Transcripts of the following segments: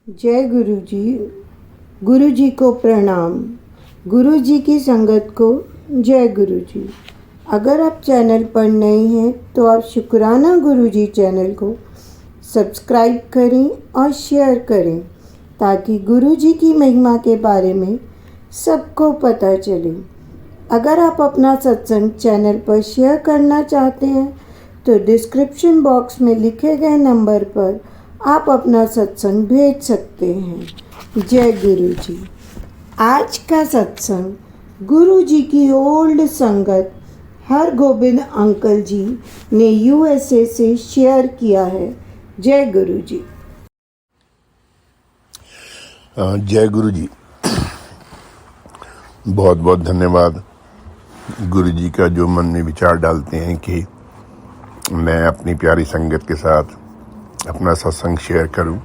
जय गुरु जी। गुरु जी को प्रणाम। गुरु जी की संगत को जय गुरु जी। अगर आप चैनल पर नए हैं तो आप शुक्राना गुरु जी चैनल को सब्सक्राइब करें और शेयर करें ताकि गुरु जी की महिमा के बारे में सबको पता चले। अगर आप अपना सत्संग चैनल पर शेयर करना चाहते हैं तो डिस्क्रिप्शन बॉक्स में लिखे गए नंबर पर आप अपना सत्संग भेज सकते हैं। जय गुरु जी। आज का सत्संग गुरु जी की ओल्ड संगत हरगोबिंद अंकल जी ने यूएसए से शेयर किया है। जय गुरु जी। जय गुरु जी। बहुत बहुत धन्यवाद गुरु जी का जो मन में विचार डालते हैं कि मैं अपनी प्यारी संगत के साथ अपना सत्संग शेयर करूं।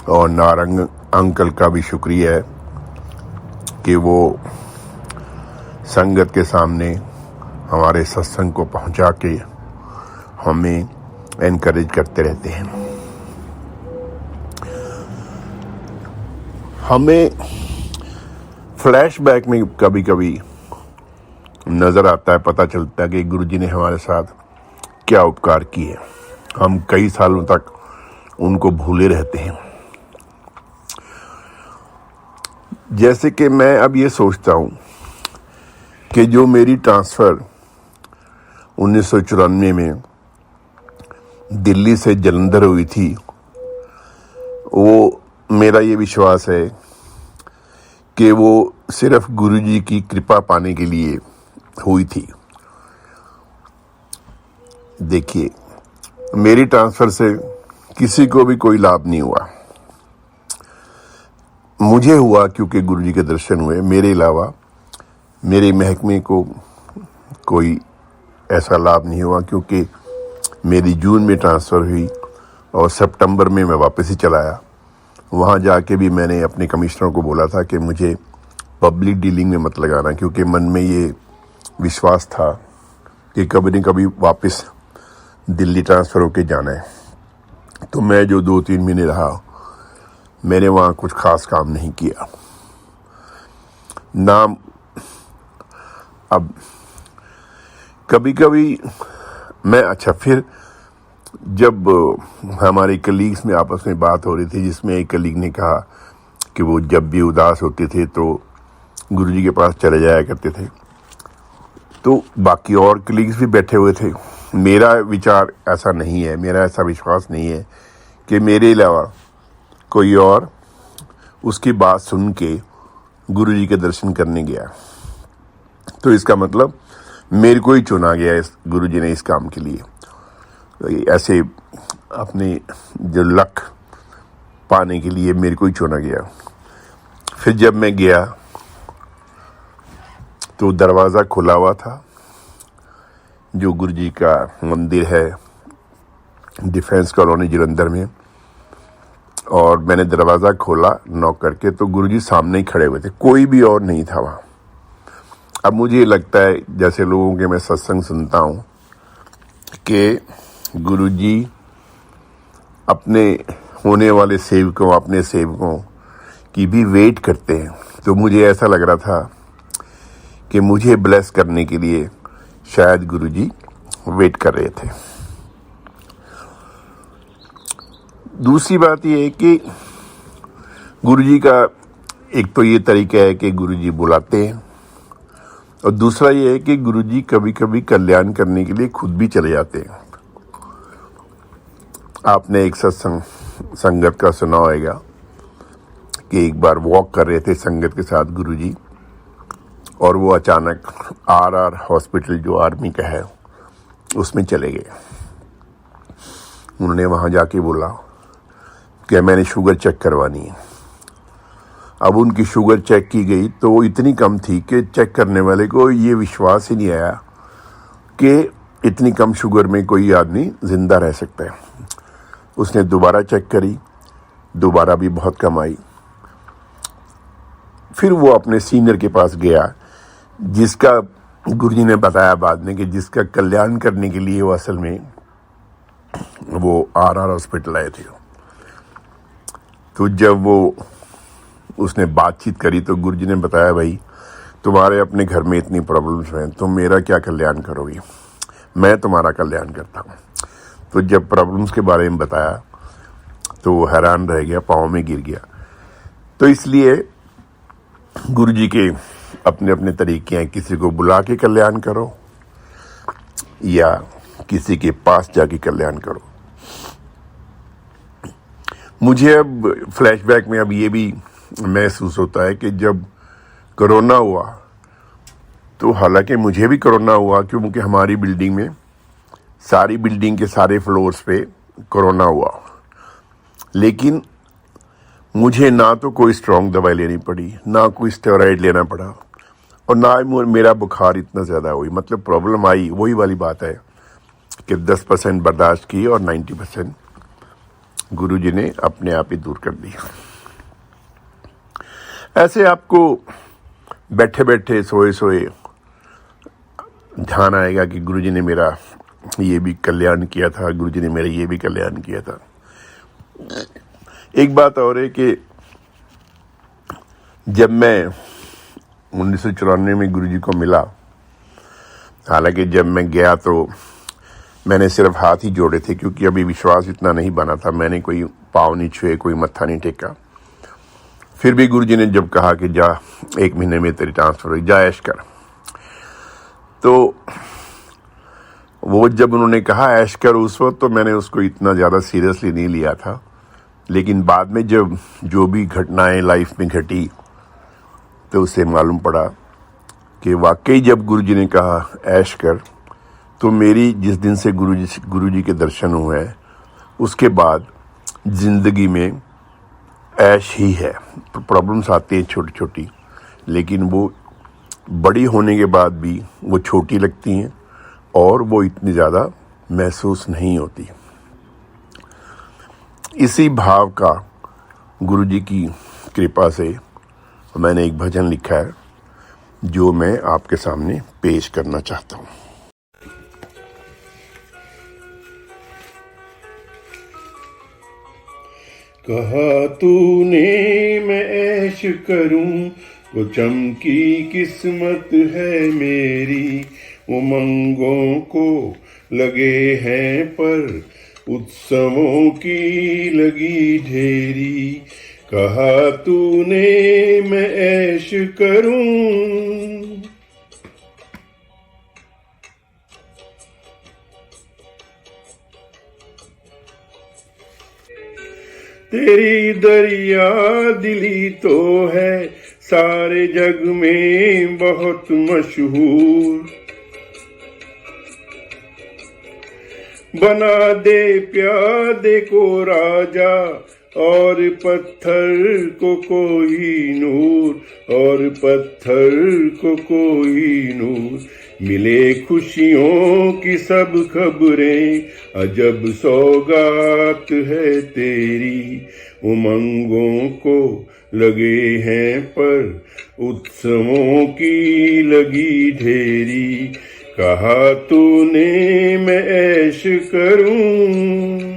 और नारंग अंकल का भी शुक्रिया है कि वो संगत के सामने हमारे सत्संग को पहुंचा के हमें एनकरेज करते रहते हैं। हमें फ्लैशबैक में कभी कभी नजर आता है, पता चलता है कि गुरु जी ने हमारे साथ क्या उपकार किए। हम कई सालों तक उनको भूले रहते हैं। जैसे कि मैं अब ये सोचता हूं कि जो मेरी ट्रांसफर 1994 में दिल्ली से जालंधर हुई थी, वो मेरा ये विश्वास है कि वो सिर्फ गुरु जी की कृपा पाने के लिए हुई थी। देखिए, मेरी ट्रांसफर से किसी को भी कोई लाभ नहीं हुआ। मुझे हुआ क्योंकि गुरु जी के दर्शन हुए। मेरे अलावा मेरे महकमे को कोई ऐसा लाभ नहीं हुआ क्योंकि मेरी जून में ट्रांसफ़र हुई और सितंबर में मैं वापस ही चला आया। वहाँ जाके भी मैंने अपने कमिश्नर को बोला था कि मुझे पब्लिक डीलिंग में मत लगाना, क्योंकि मन में ये विश्वास था कि कभी न कभी वापस दिल्ली ट्रांसफ़र होके जाना है। तो मैं जो 2-3 महीने रहा, मैंने वहाँ कुछ खास काम नहीं किया ना। अब कभी कभी मैं फिर जब हमारे कलीग्स में आपस में बात हो रही थी, जिसमें एक कलीग ने कहा कि वो जब भी उदास होते थे तो गुरु जी के पास चले जाया करते थे, तो बाकी और कलीग्स भी बैठे हुए थे। मेरा विचार ऐसा नहीं है, मेरा ऐसा विश्वास नहीं है कि मेरे अलावा कोई और उसकी बात सुन के गुरु जी के दर्शन करने गया। तो इसका मतलब मेरे को ही चुना गया इस गुरु जी ने इस काम के लिए। तो ऐसे अपने जो लक पाने के लिए मेरे को ही चुना गया। फिर जब मैं गया तो दरवाज़ा खुला हुआ था। जो गुरु जी का मंदिर है डिफेंस कॉलोनी जालंधर में, और मैंने दरवाज़ा खोला नॉक करके, तो गुरुजी सामने ही खड़े हुए थे, कोई भी और नहीं था वहाँ। अब मुझे लगता है, जैसे लोगों के मैं सत्संग सुनता हूँ, कि गुरुजी अपने होने वाले सेवकों, अपने सेवकों की भी वेट करते हैं। तो मुझे ऐसा लग रहा था कि मुझे ब्लेस करने के लिए शायद गुरुजी वेट कर रहे थे। दूसरी बात यह है कि गुरुजी का एक तो ये तरीका है कि गुरुजी बुलाते हैं, और दूसरा ये है कि गुरुजी कभी कभी कल्याण करने के लिए खुद भी चले जाते हैं। आपने एक संगत का सुना होगा कि एक बार वॉक कर रहे थे संगत के साथ गुरुजी, और वो अचानक आर हॉस्पिटल जो आर्मी का है उसमें चले गए। उन्होंने वहाँ जाके बोला कि मैंने शुगर चेक करवानी है। अब उनकी शुगर चेक की गई तो वो इतनी कम थी कि चेक करने वाले को ये विश्वास ही नहीं आया कि इतनी कम शुगर में कोई आदमी जिंदा रह सकता है। उसने दोबारा चेक करी, दोबारा भी बहुत कम आई। फिर वो अपने सीनियर के पास गया, जिसका गुरुजी ने बताया बाद में कि जिसका कल्याण करने के लिए वो असल में वो आर हॉस्पिटल आए थे। तो जब वो उसने बातचीत करी तो गुरुजी ने बताया, भाई तुम्हारे अपने घर में इतनी प्रॉब्लम्स हैं, तुम मेरा क्या कल्याण करोगी, मैं तुम्हारा कल्याण करता हूँ। तो जब प्रॉब्लम्स के बारे में बताया तो वो हैरान रह गया, पाँव में गिर गया। तो इसलिए गुरुजी के अपने अपने तरीके हैं, किसी को बुला के कल्याण करो या किसी के पास जाके कल्याण करो। मुझे अब फ्लैशबैक में अब ये भी महसूस होता है कि जब कोरोना हुआ, तो हालांकि मुझे भी कोरोना हुआ क्योंकि हमारी बिल्डिंग में सारी बिल्डिंग के सारे फ्लोर्स पे कोरोना हुआ, लेकिन मुझे ना तो कोई स्ट्रॉन्ग दवाई लेनी पड़ी, ना कोई स्टेरॉइड लेना पड़ा, और ना ही मेरा बुखार इतना ज़्यादा हुई। मतलब प्रॉब्लम आई, वही वाली बात है कि 10% बर्दाश्त की और 90% गुरुजी ने अपने आप ही दूर कर दिया। ऐसे आपको बैठे बैठे सोए सोए ध्यान आएगा कि गुरुजी ने मेरा ये भी कल्याण किया था, गुरुजी ने मेरा ये भी कल्याण किया था। एक बात और है कि जब मैं 1994 में गुरुजी को मिला, हालांकि जब मैं गया तो मैंने सिर्फ हाथ ही जोड़े थे क्योंकि अभी विश्वास इतना नहीं बना था, मैंने कोई पाँव नहीं छुए, कोई मत्था नहीं टेका। फिर भी गुरुजी ने जब कहा कि जा 1 महीने में तेरी ट्रांसफर हुई, जा ऐश कर, तो वो जब उन्होंने कहा ऐश कर, उस वक्त तो मैंने उसको इतना ज़्यादा सीरियसली नहीं लिया था। लेकिन बाद में जब जो भी घटनाएं लाइफ में घटी तो उससे मालूम पड़ा कि वाकई जब गुरुजी ने कहा ऐश कर, तो मेरी जिस दिन से गुरुजी के दर्शन हुए हैं उसके बाद जिंदगी में ऐश ही है। प्रॉब्लम्स आती हैं छोटी छोटी, लेकिन वो बड़ी होने के बाद भी वो छोटी लगती हैं और वो इतनी ज़्यादा महसूस नहीं होती। इसी भाव का गुरुजी की कृपा से मैंने एक भजन लिखा है जो मैं आपके सामने पेश करना चाहता हूँ। कहा तूने मैं ऐश करूं, वो चमकी किस्मत है मेरी, उमंगों को लगे हैं पर उत्सवों की लगी ढेरी। कहा तूने मैं ऐश करूं, तेरी दरिया दिली तो है सारे जग में बहुत मशहूर। बना दे प्यादे को राजा और पत्थर को कोई नूर, और पत्थर को कोई नूर। मिले खुशियों की सब खबरें, अजब सौगात है तेरी। उमंगों को लगे हैं पर उत्सवों की लगी ढेरी। कहा तूने मैं ऐश करूं,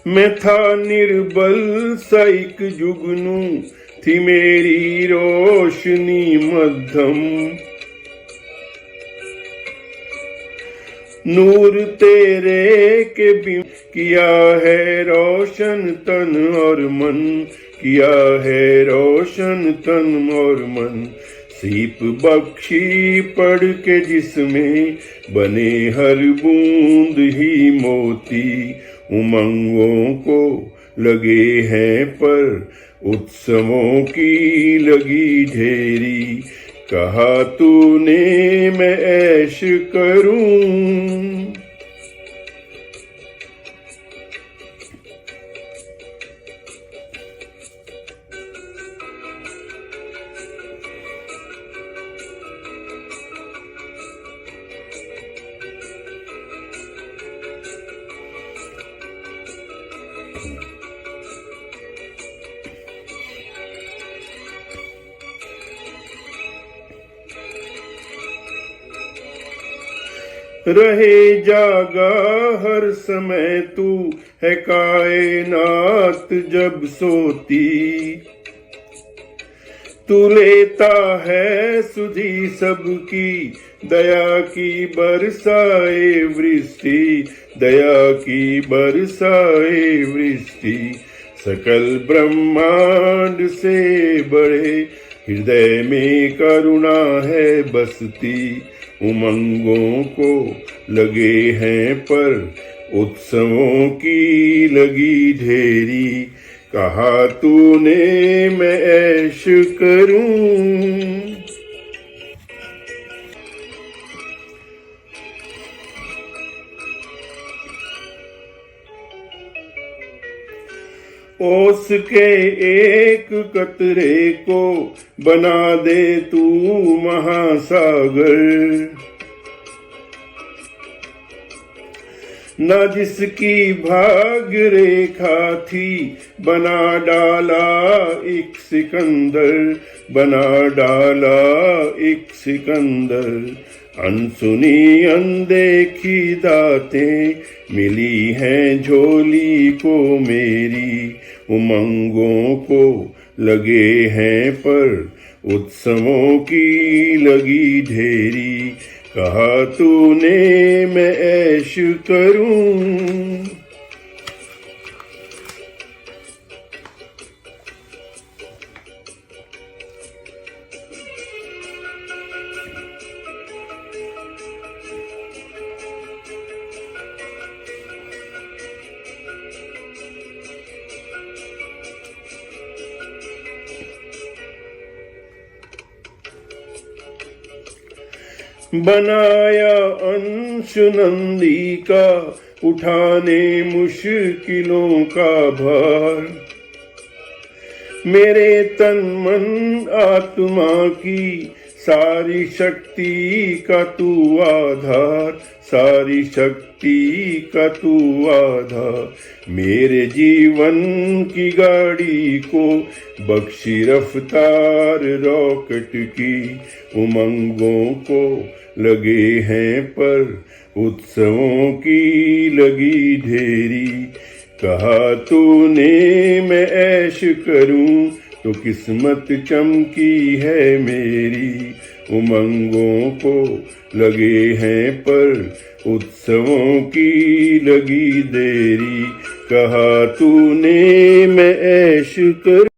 मैं था निर्बल सा एक जुगनू, थी मेरी रोशनी मध्यम। नूर तेरे के बिन किया है रोशन तन और मन, किया है रोशन तन और मन। सीप बख्शी पढ़ के जिसमें बने हर बूंद ही मोती। उमंगों को लगे हैं पर उत्सवों की लगी ढेरी। कहा तूने मैं ऐश करूं, रहे जागा हर समय तू है कायनात जब सोती, तू लेता है सुधी सबकी दया की बरसाए वृष्टि, दया की बरसाए वृष्टि। सकल ब्रह्मांड से बड़े हृदय में करुणा है बसती, उमंगों को लगे हैं पर उत्सवों की लगी ढेरी, कहा तूने मैं ऐश करूं। ओस के एक कतरे को बना दे तू महासागर, न जिसकी भाग्य रेखा थी बना डाला एक सिकंदर, बना डाला एक सिकंदर। अनसुनी अनदेखी दातें मिली हैं झोली को मेरी, उमंगों को लगे हैं पर उत्सवों की लगी ढेरी, कहा तूने मैं ऐश करूं। बनाया अंश नंदी का उठाने मुश्किलों का भार, मेरे तन मन आत्मा की सारी शक्ति का तू आधार, सारी शक्ति का तू आधार। मेरे जीवन की गाड़ी को बख्शी रफ्तार रॉकेट की, उमंगों को लगे हैं पर उत्सवों की लगी ढेरी, कहा तूने मैं ऐश करूं तो किस्मत चमकी है मेरी, उमंगों को लगे हैं पर उत्सवों की लगी देरी, कहा तूने मैं ऐश करूं।